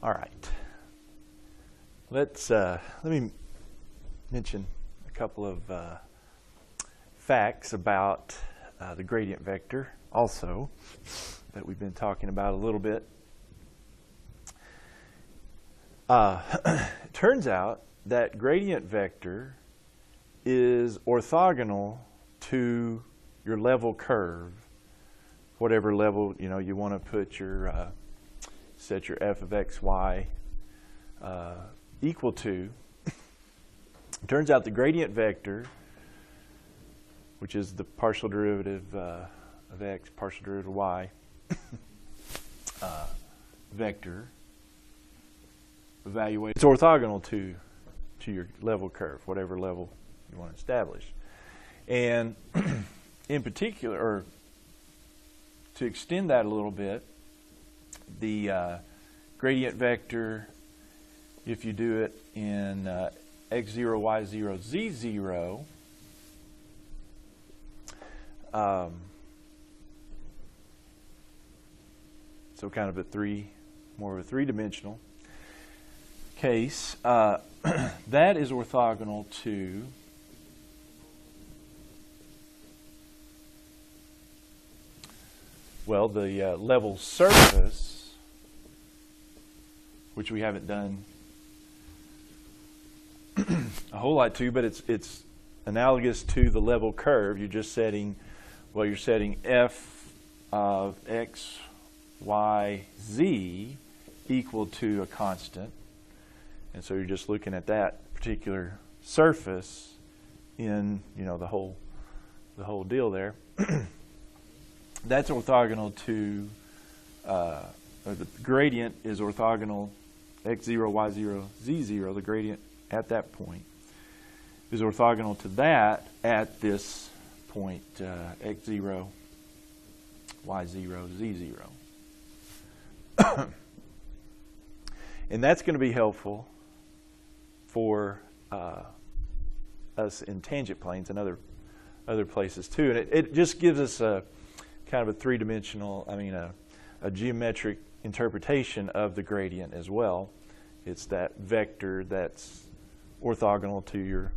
All right. Let me mention a couple of facts about the gradient vector also that we've been talking about a little bit. It turns out that gradient vector is orthogonal to your level curve, whatever level you want to put your set your f of x, y equal to. It turns out the gradient vector, which is the partial derivative of x, partial derivative of y, vector, it's orthogonal to your level curve, whatever level you want to establish. And in particular, or to extend that a little bit, the gradient vector, if you do it in x0, y0, z0, so kind of more of a three-dimensional case, that is orthogonal to the level surface, which we haven't done a whole lot to, but it's analogous to the level curve. You're just setting, you're setting f of x, y, z equal to a constant. And so you're just looking at that particular surface in, the whole deal there. That's orthogonal to, or the gradient is orthogonal, x0, y0, z0, the gradient at that point is orthogonal to that at this point, x0, y0, z0. And that's going to be helpful for us in tangent planes and other places too. And it just gives us a kind of a three-dimensional, a geometric interpretation of the gradient as well. It's that vector that's orthogonal to your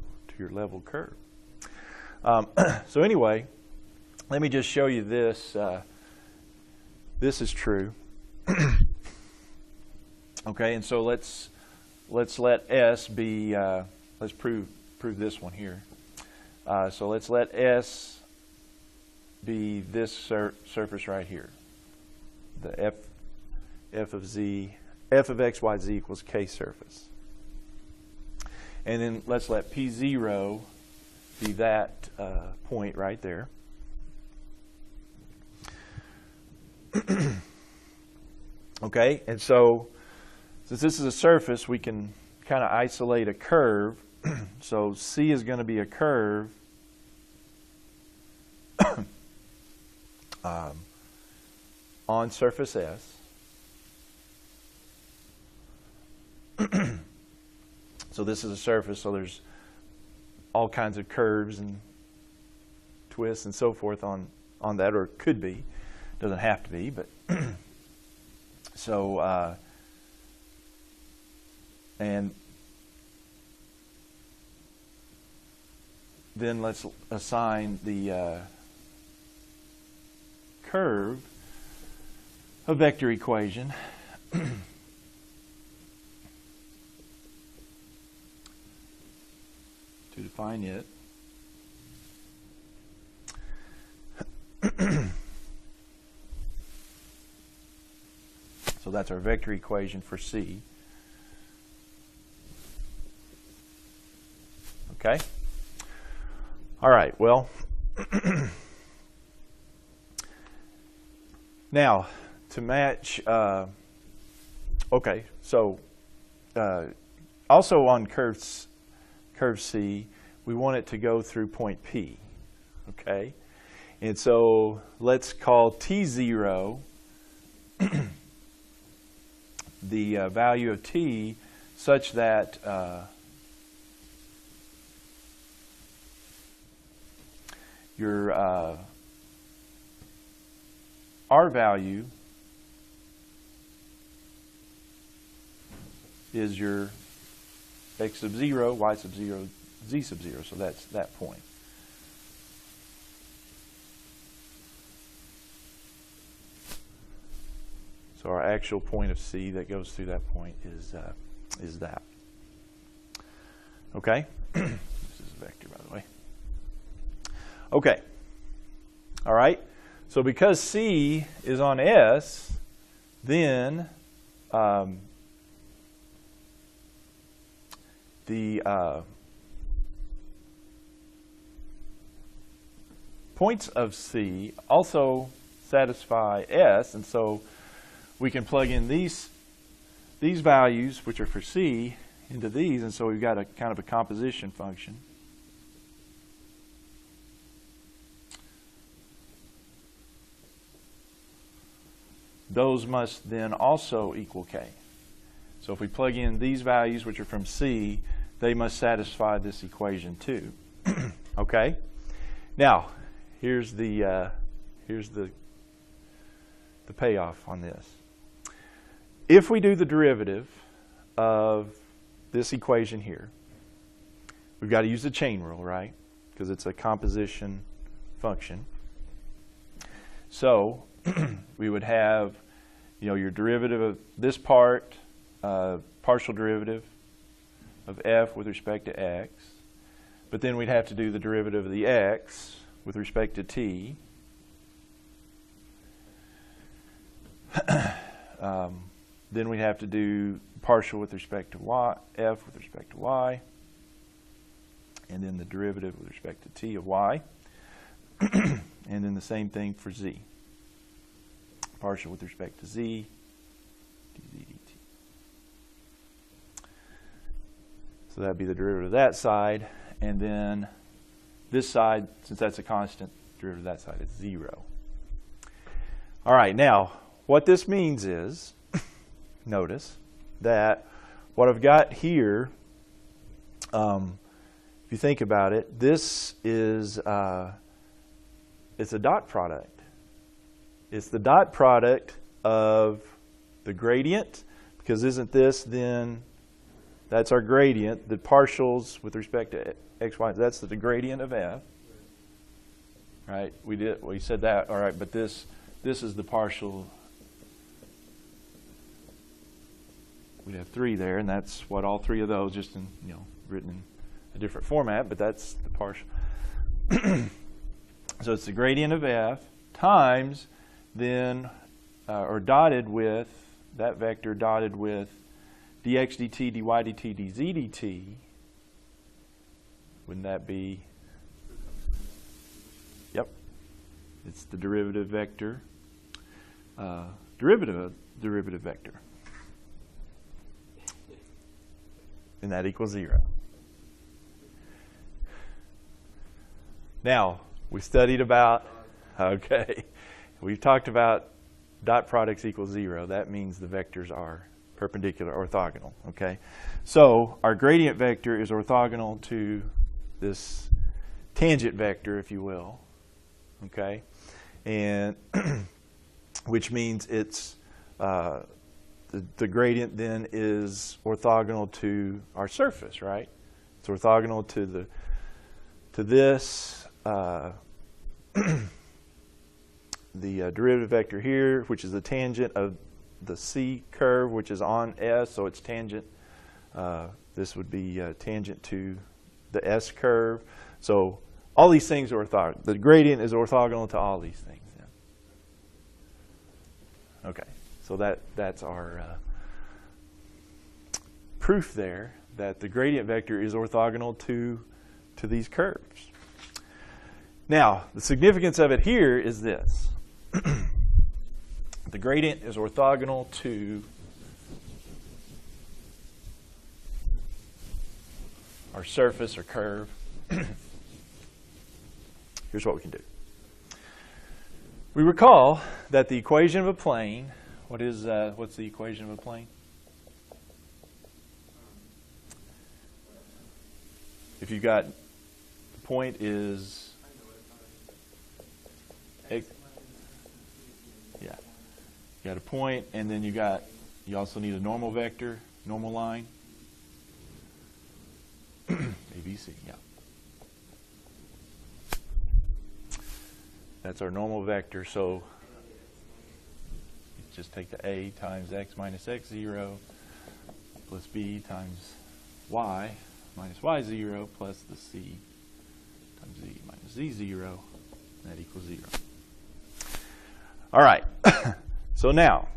level curve. So anyway, let me just show you this. This is true. Okay, and so let's let S be. Let's prove this one here. So let's let S be this surface right here. The f of x, y, z equals k surface. And then let's let P0 be that point right there. Okay, and so since this is a surface, we can kind of isolate a curve. So C is going to be a curve on surface S. So this is a surface, so there's all kinds of curves and twists and so forth on that, or it could be. Doesn't have to be, but so and then let's assign the curve a vector equation to define it. So that's our vector equation for C. Okay? All right, well, now to match, okay, so also on curve C, we want it to go through point P, okay? And so let's call T0 the value of T such that your R value is your x sub 0, y sub 0, z sub 0. So that's that point. So our actual point of C that goes through that point is that. Okay? This is a vector, by the way. Okay. All right. So because C is on S, then the points of C also satisfy S, and so we can plug in these values, which are for C, into these, and so we've got a kind of a composition function. Those must then also equal K. So if we plug in these values, which are from C, they must satisfy this equation too. Okay? Now, here's the payoff on this. If we do the derivative of this equation here, we've got to use the chain rule, right? Because it's a composition function. So we would have, your derivative of this part, partial derivative of f with respect to x, but then we'd have to do the derivative of the x with respect to t. Then we'd have to do partial with respect to y, f with respect to y, and then the derivative with respect to t of y, and then the same thing for z. Partial with respect to z, dz dt. So that'd be the derivative of that side, and then this side, since that's a constant, derivative of that side is 0. All right, now what this means is, notice that what I've got here, if you think about it, this is it's a dot product. It's the dot product of the gradient, because isn't this then, that's our gradient, the partials with respect to x, y, that's the gradient of f. Right? We said that, all right, but this is the partial. We'd have 3 there, and that's what all 3 of those, just in, written in a different format, but that's the partial. So it's the gradient of f times then, or dotted with, that vector dotted with dx dt, dy dt, dz dt. Wouldn't that be? Yep. It's the derivative vector. Derivative vector. And that equals 0. Now, we studied about, okay, we've talked about dot products equal 0. That means the vectors are perpendicular, orthogonal, okay? So our gradient vector is orthogonal to this tangent vector, if you will, okay? And which means it's, the gradient then is orthogonal to our surface, right? It's orthogonal to this, the derivative vector here, which is the tangent of the C curve, which is on S, so it's tangent. This would be tangent to the S curve. So all these things are orthogonal. The gradient is orthogonal to all these things. Yeah. Okay, so that's our proof there that the gradient vector is orthogonal to these curves. Now, the significance of it here is this. The gradient is orthogonal to our surface or curve. Here's what we can do. We recall that the equation of a plane, what's the equation of a plane? If you've got, the point is, yeah, you got a point, and then you also need a normal vector. normal line? ABC, yeah. That's our normal vector, so just take the A times x minus x0 plus B times y minus y0 plus the C times Z minus Z0, and that equals 0. All right, so now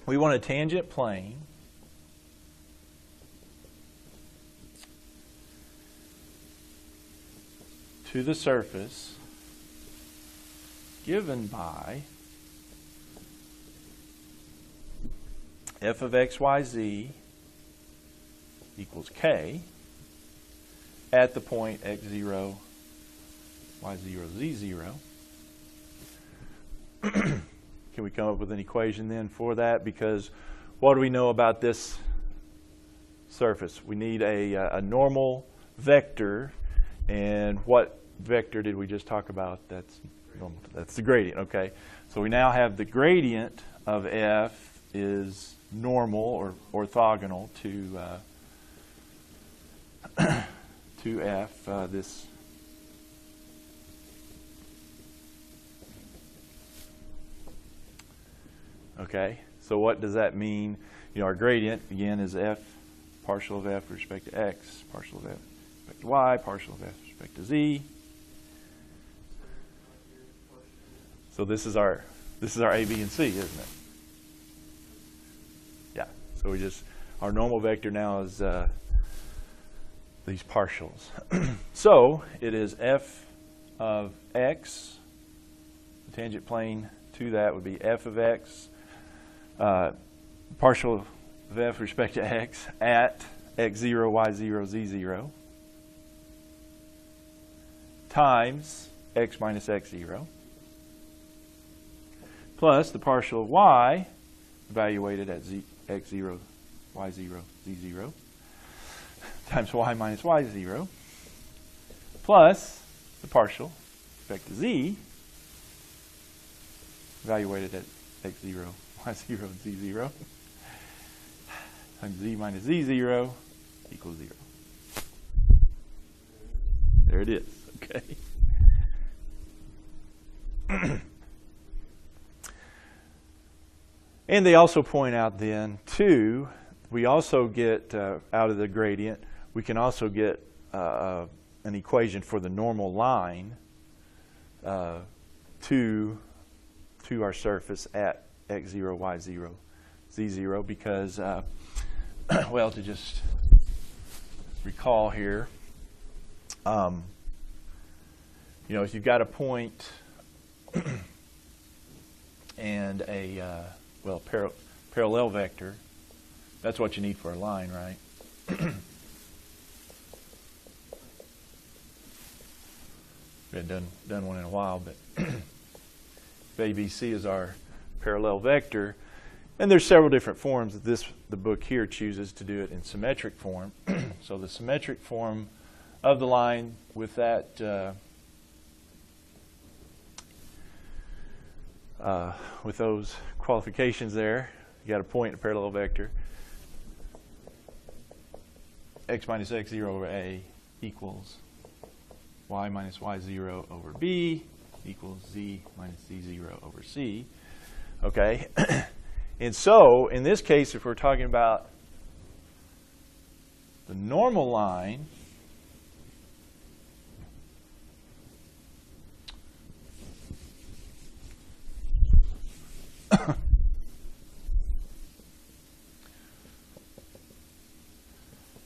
we want a tangent plane to the surface given by f of x, y, z equals k at the point x0, y0, z0. Can we come up with an equation then for that? Because what do we know about this surface? We need a normal vector. And what vector did we just talk about? That's normal. That's the gradient, okay? So we now have the gradient of f is normal or orthogonal to f, this okay, so what does that mean? You know, our gradient again is f partial of f with respect to x, partial of f with respect to y, partial of f with respect to z. So this is our a, b, and c, isn't it? Yeah. So we just, our normal vector now is these partials. So it is f of x. The tangent plane to that would be f of x, partial of f with respect to x at x0, y0, z0 times x minus x0 plus the partial of y evaluated at x0, y0, z0 times y minus y0 plus the partial with respect to z evaluated at x0, y0, and z0 times z minus z0 equals 0. There it is, okay. And they also point out then, too, we also get out of the gradient, we can also get an equation for the normal line to our surface at x0, y0, z0, because, well, to just recall here, you know, if you've got a point and a, well, parallel vector, that's what you need for a line, right? We haven't done one in a while, but ABC is our parallel vector. And there's several different forms. The book here chooses to do it in symmetric form. So the symmetric form of the line with that with those qualifications there, you got a point and a parallel vector. X minus x0 over a equals y minus y0 over b equals z minus z0 over c. Okay. And so, in this case, if we're talking about the normal line,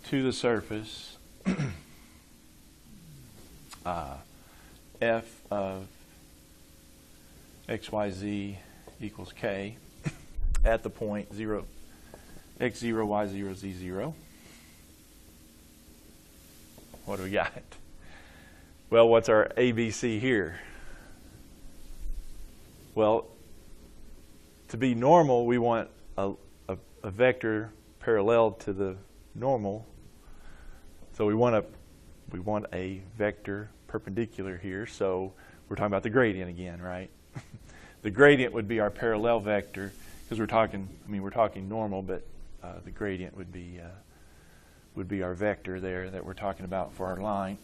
to the surface, f of xyz equals k at the point 0, x0, y0, z0. What do we got? Well, what's our ABC here? Well, to be normal, we want a vector parallel to the normal. So we want a vector perpendicular here. So we're talking about the gradient again, right? The gradient would be our parallel vector, because we're talking normal, but the gradient would be our vector there that we're talking about for our line.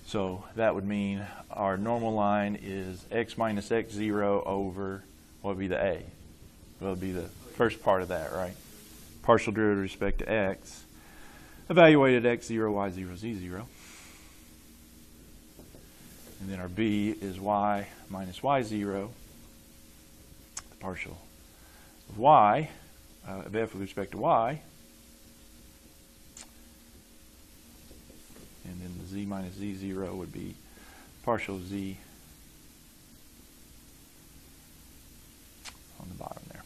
So that would mean our normal line is x minus x0 over, what would be the a? Well, it would be the first part of that, right? Partial derivative with respect to x. Evaluated x0, y0, z0. And then our b is y minus y0. The partial of y, of f with respect to y. And then the z minus z0 would be partial of z on the bottom there.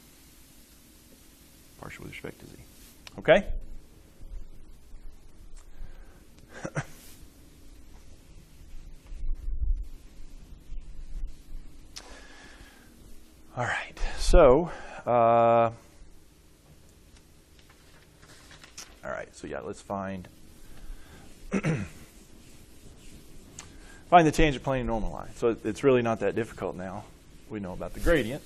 Partial with respect to z. Okay? All right. So, all right. So, yeah, let's find the tangent plane and normal line. So it's really not that difficult now. We know about the gradient.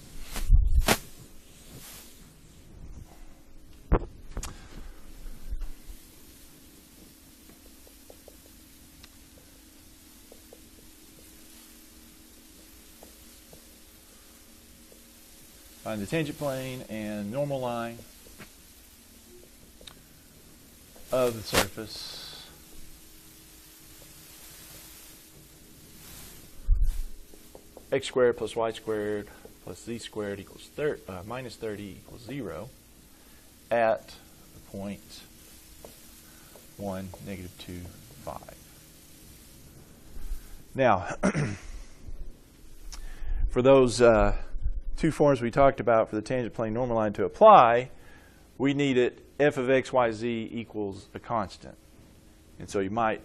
Find the tangent plane and normal line of the surface. X squared plus y squared plus z squared equals minus 30 equals 0 at the point 1, negative 2, 5. Now, for those two forms we talked about for the tangent plane normal line to apply, we need it f of x, y, z equals a constant. And so you might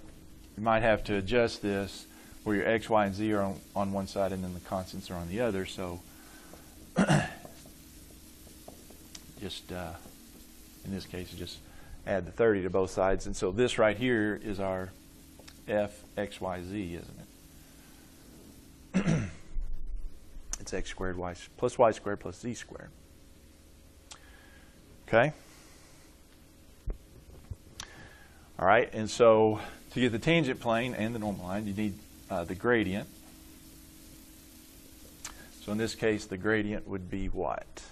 have to adjust this where your x, y, and z are on one side and then the constants are on the other. So just in this case, just add the 30 to both sides. And so this right here is our f, x, y, z, isn't it? It's x squared plus y squared plus z squared. Okay? All right, and so to get the tangent plane and the normal line, you need the gradient. So in this case, the gradient would be what?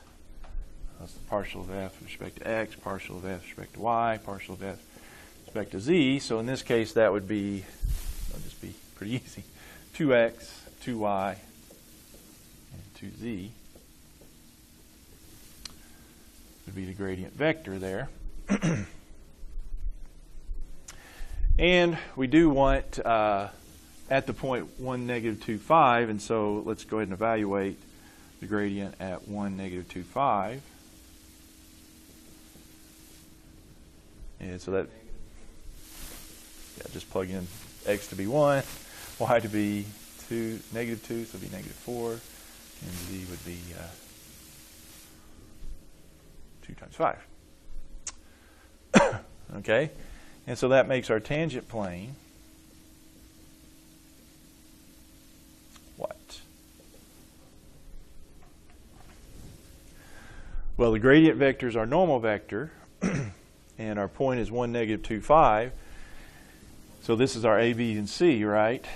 That's the partial of f with respect to x, partial of f with respect to y, partial of f with respect to z. So in this case, that would be, that'll just be pretty easy, 2x, 2y, and 2z would be the gradient vector there. And we do want at the point 1, negative 2, 5, and so let's go ahead and evaluate the gradient at 1, negative 2, 5. And so that, yeah, just plug in x to be 1, y to be 2, negative 2, so it would be negative 4, and z would be 2 times 5. Okay, and so that makes our tangent plane what? Well, the gradient vector is our normal vector, and our point is 1, negative 2, 5. So this is our A, B, and C, right?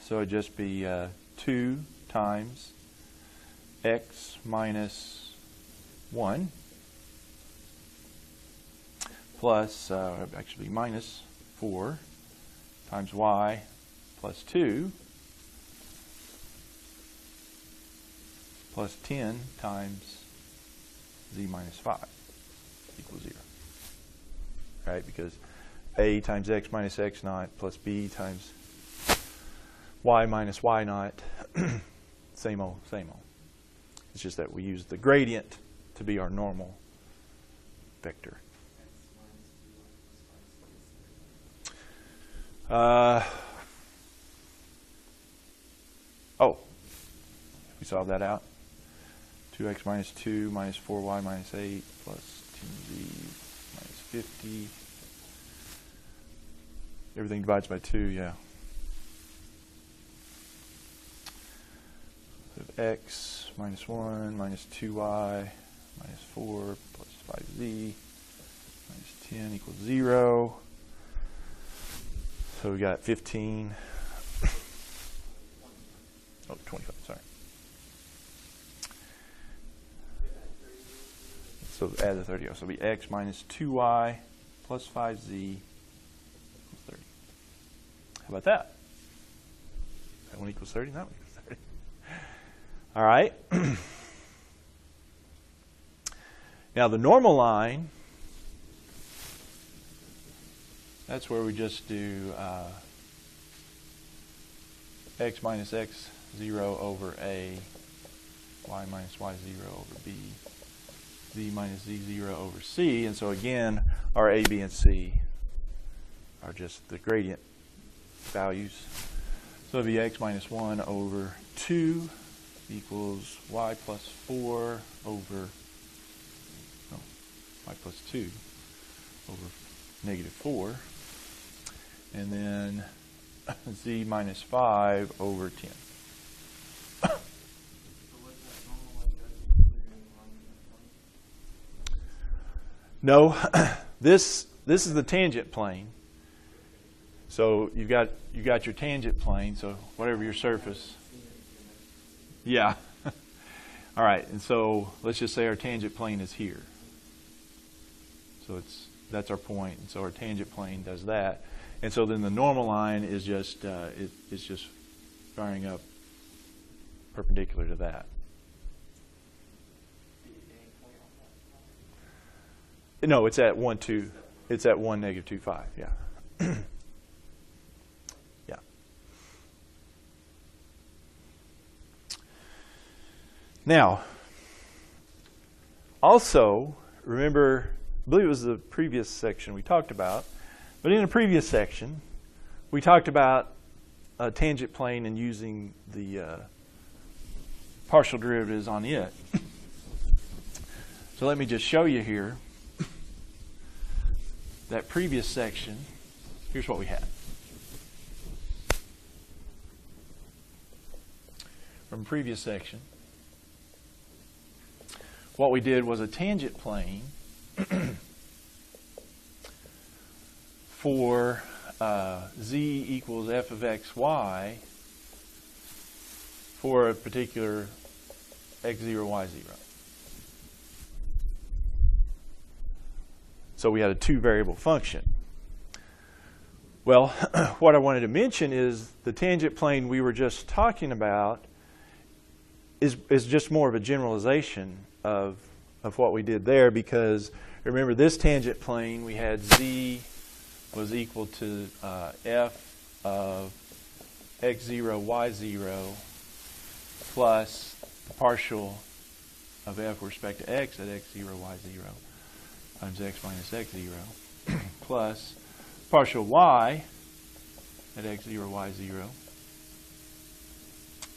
So it'd just be 2 times x minus 1 plus, actually minus 4 times y plus 2 plus 10 times z minus 5 equals 0. Right? Because a times x minus x naught plus b times y minus y naught, same old, same old. It's just that we use the gradient to be our normal vector. We solve that out. 2x minus 2 minus 4y minus 8 plus 10z 50. Everything divides by 2, yeah. So x minus 1 minus 2y minus 4 plus 5z minus 10 equals 0. So we got 15. Oh, 25, sorry. So add the 30. So it'll be x minus 2y plus 5z equals 30. How about that? That one equals 30, and that one equals 30. All right. Now the normal line, that's where we just do x minus x0 over a, y minus y0 over b, z minus z0 over c. And so again, our a, b, and c are just the gradient values. So it'll be x minus 1 over 2 equals y plus 4 over, no, y plus 2 over negative 4. And then z minus 5 over 10. No, this is the tangent plane. So you got your tangent plane. So whatever your surface. Yeah. All right. And so let's just say our tangent plane is here. So that's our point. And so our tangent plane does that. And so then the normal line is just it's just firing up perpendicular to that. No, it's at 1, 2. It's at 1, negative 2, 5. Yeah. Yeah. Now, also, remember, I believe it was the previous section we talked about, but in a previous section, we talked about a tangent plane and using the partial derivatives on it. So let me just show you here. That previous section, here's what we had. From the previous section, what we did was a tangent plane for z equals f of xy for a particular x0, y0. So we had a two-variable function. Well, what I wanted to mention is the tangent plane we were just talking about is just more of a generalization of what we did there, because remember this tangent plane we had z was equal to f of x0, y0 plus the partial of f with respect to x at x0, y0 times x minus x0 plus partial y at x0, y0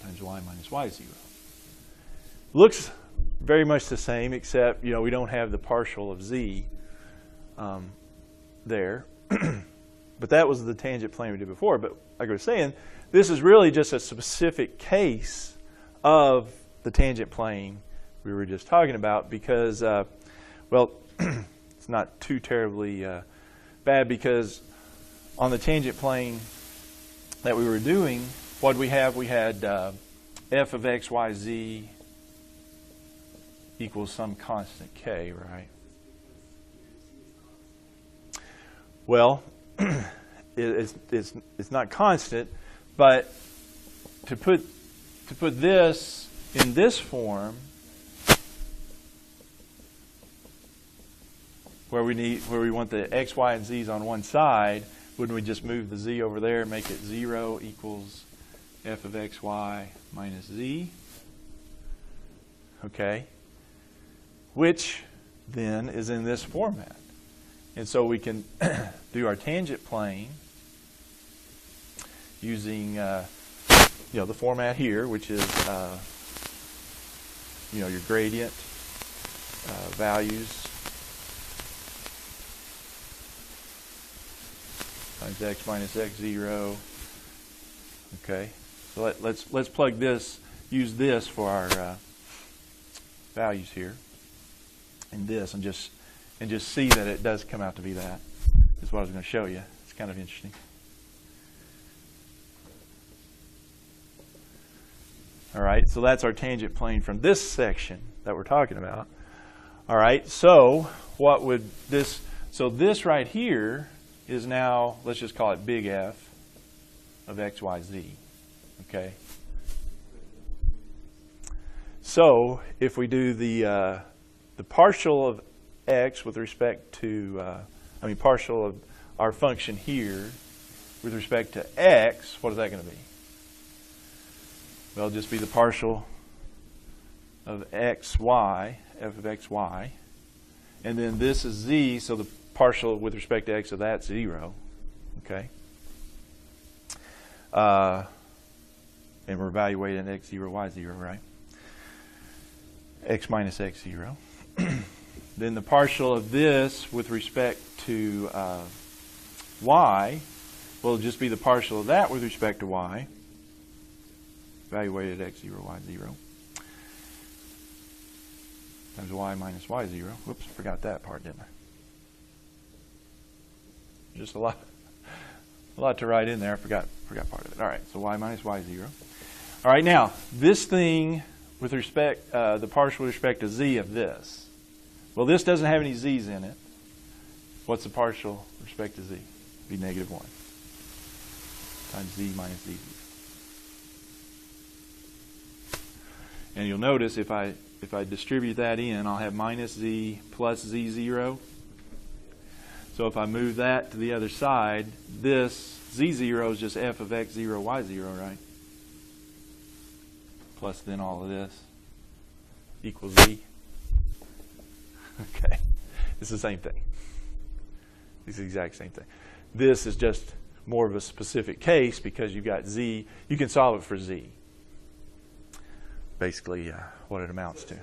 times y minus y0. Looks very much the same, except we don't have the partial of z there. But that was the tangent plane we did before. But like I was saying, this is really just a specific case of the tangent plane we were just talking about, because well, it's not too terribly bad, because on the tangent plane that we were doing, what we have, we had f of x, y, z equals some constant k, right? Well, it's not constant, but to put this in this form, where we want the x, y, and z's on one side, wouldn't we just move the z over there and make it 0 equals f of x, y minus z? Okay. Which then is in this format. And so we can do our tangent plane using the format here, which is your gradient values times x minus x0. Okay, so let's plug this, use this for our values here, and this, and just see that it does come out to be that. That's what I was going to show you. It's kind of interesting. All right, so that's our tangent plane from this section that we're talking about. All right, so what would this, so this right here is now, let's just call it big F of x, y, z, okay? So if we do the partial of x with respect to, partial of our function here with respect to x, what is that going to be? Well, it'll just be the partial of xy, f of xy. And then this is z, so the partial with respect to x of that's 0. Okay? And we're evaluating x0, y0, right? X minus x0. Then the partial of this with respect to y will just be the partial of that with respect to y. Evaluated x0, y0. Times y minus y0. Whoops, forgot that part, didn't I? Just a lot to write in there. I forgot part of it. All right, so y minus y0. All right, now, this thing with respect, the partial with respect to z of this. Well, this doesn't have any z's in it. What's the partial with respect to z? It'd be negative 1 times z minus z0. And you'll notice if I distribute that in, I'll have minus z plus z0. So if I move that to the other side, this z0 is just f of x0, y0, right? Plus then all of this equals z. Okay. It's the same thing. It's the exact same thing. This is just more of a specific case because you've got z. You can solve it for z. Basically what it amounts to.